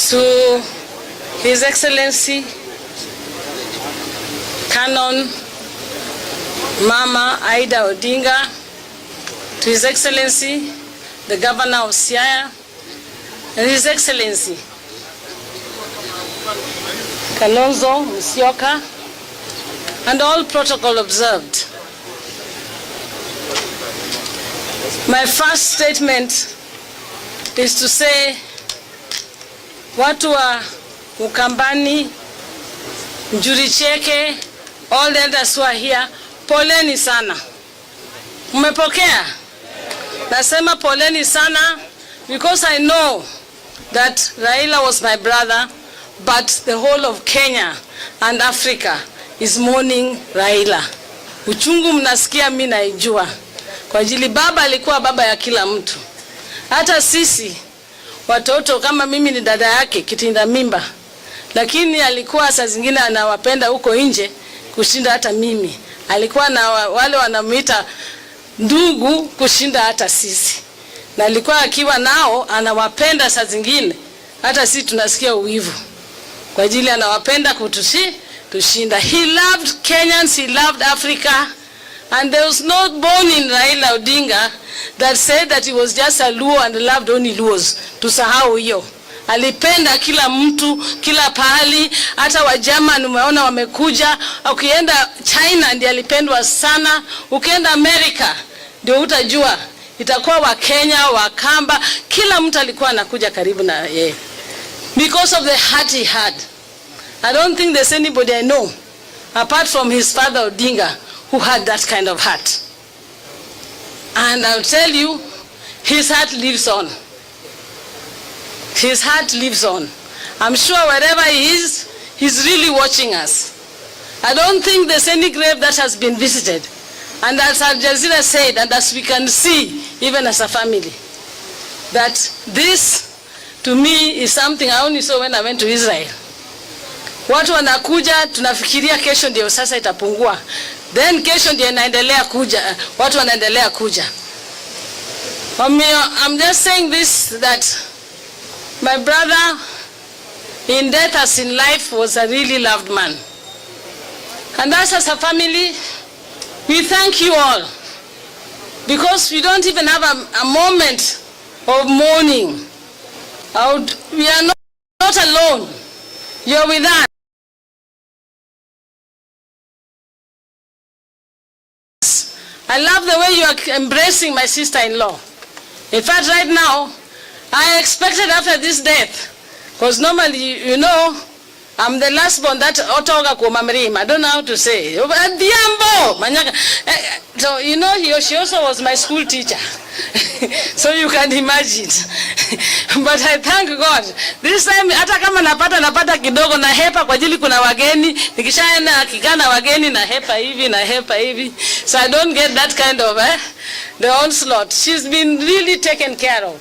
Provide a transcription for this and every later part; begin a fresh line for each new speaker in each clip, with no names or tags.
To His Excellency Canon Mama Aida Odinga, to His Excellency the Governor of Siaya, and His Excellency Kalonzo Musyoka, and all protocol observed. My first statement is to say, watu wa Ukambani, Njuricheke, all the elders who are here, poleni sana. Mmepokea? Nasema poleni sana because I know that Raila was my brother, but the whole of Kenya and Africa is mourning Raila. Uchungu mnasikia, mimi naijua. Kwa ajili baba alikuwa baba ya kila mtu. Hata sisi watoto, kama mimi ni dada yake kitinda mimba, lakini alikuwa saa zingine anawapenda huko nje kushinda hata mimi. Alikuwa na wale wanamuita ndugu kushinda hata sisi, na alikuwa akiwa nao anawapenda saa zingine hata sisi tunasikia uwivu, kwa ajili anawapenda tushinda. He loved Kenyans, he loved Africa, and there was no born in Raila Odinga that said that he was just a Luo and loved only Luos. Tusahau hiyo. Alipenda kila mtu, kila pahali, hata Wajerman umeona wamekuja. Ukienda China ndiye alipendwa sana, ukienda America ndio utajua itakuwa wa Kenya, wa Kamba, kila mtu alikuwa anakuja karibu na yeye because of the heart he had. I don't think there's anybody I know apart from his father Odinga who had that kind of heart. And I'll tell you, his heart lives on. His heart lives on. I'm sure wherever he is, he's really watching us. I don't think there's any grave that has been visited. And as Al Jazeera said, and as we can see, even as a family, that this, to me, is something I only saw when I went to Israel. Watu wanakuja, tunafikiria kesho ndio sasa itapungua. Then kesho ndio inaendelea kuja, watu wanaendelea kuja. I'm just saying this, that my brother in death as in life was a really loved man. And us as a family, we thank you all, because we don't even have a moment of mourning. We are not alone. You're with us. I love the way you are embracing my sister-in-law. In fact, right now, I expected after this death, because normally, you know, I'm the last born that otoga kumamrim. I don't know how to say. So, you know, she also was my school teacher. So you can imagine. But I thank God. This time, hata kama napata kidogo na hepa kwa ajili kuna wageni. Nikishaenda kikana wageni na hepa hivi. So I don't get that kind of the onslaught. She's been really taken care of.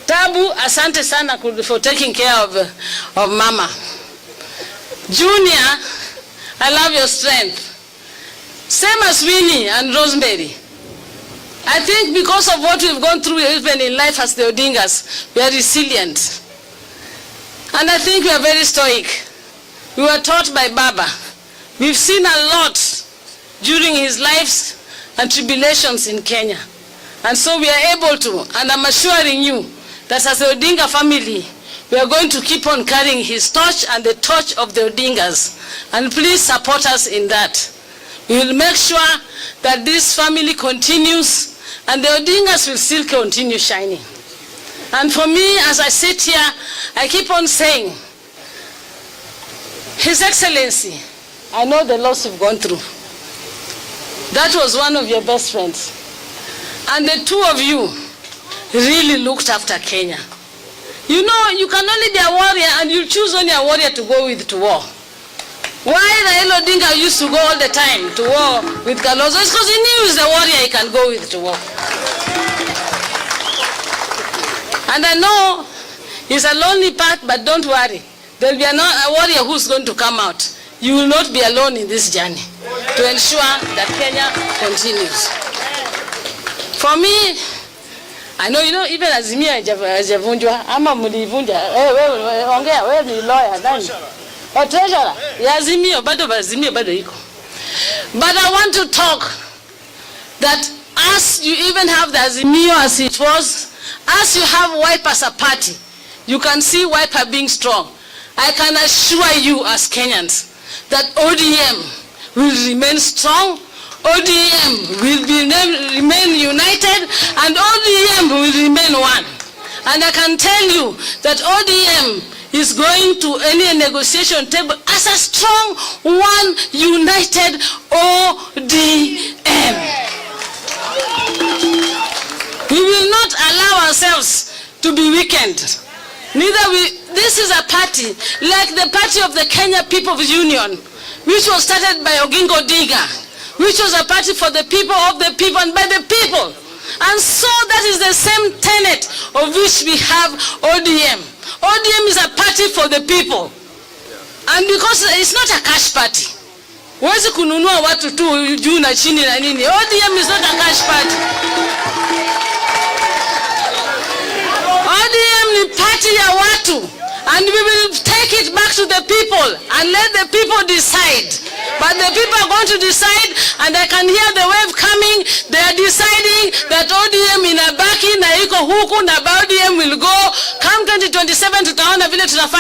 Tabu, asante sana for taking care of Mama. Junior, I love your strength. Same as Winnie and Rosemary. I think because of what we've gone through even in life as the Odingas, we are resilient. And I think we are very stoic. We were taught by Baba. We've seen a lot during his lives and tribulations in Kenya. And so we are able to, and I'm assuring you that as the Odinga family, we are going to keep on carrying his torch and the torch of the Odingas. And please support us in that. We will make sure that this family continues and the Odingas will still continue shining. And for me, as I sit here, I keep on saying, His Excellency, I know the loss you've gone through. That was one of your best friends. And the two of you really looked after Kenya. You know, you can only be a warrior and you choose only a warrior to go with to war. Why Raila Odinga used to go all the time to war with Kalonzo? It's because he knew he's the warrior he can go with to war. And I know it's a lonely path, but don't worry. There'll be a warrior who's going to come out. You will not be alone in this journey to ensure that Kenya continues. For me, I know, even Azimio hajavunjwa ama mlivunja. Wewe ongea, wewe ni lawyer ndani. Or treasurer. Azimio bado iko. But I want to talk that as you even have the Azimio as it was, as you have Wiper as a party, you can see Wiper being strong. I can assure you as Kenyans that ODM will remain strong, ODM will remain united, and ODM will remain one. And I can tell you that ODM is going to any negotiation table as a strong, one, united ODM. We will not allow ourselves to be weakened. This is a party like the party of the Kenya People's Union, which was started by Odinga, which was a party for the people, of the people, and by the people. And so that is the same tenet of which we have ODM. ODM is a party for the people. And because it's not a cash party. Huwezi kununua watu tu juu na chini na nini. ODM is not a cash party. ODM ni party ya watu. And we will take it back to the people and let the people decide. But the people are going to decide, and I can hear the wave coming. They are deciding that ODM inabaki na iko huku na ODM will go. Come 2027 tutaona vile tunafanya.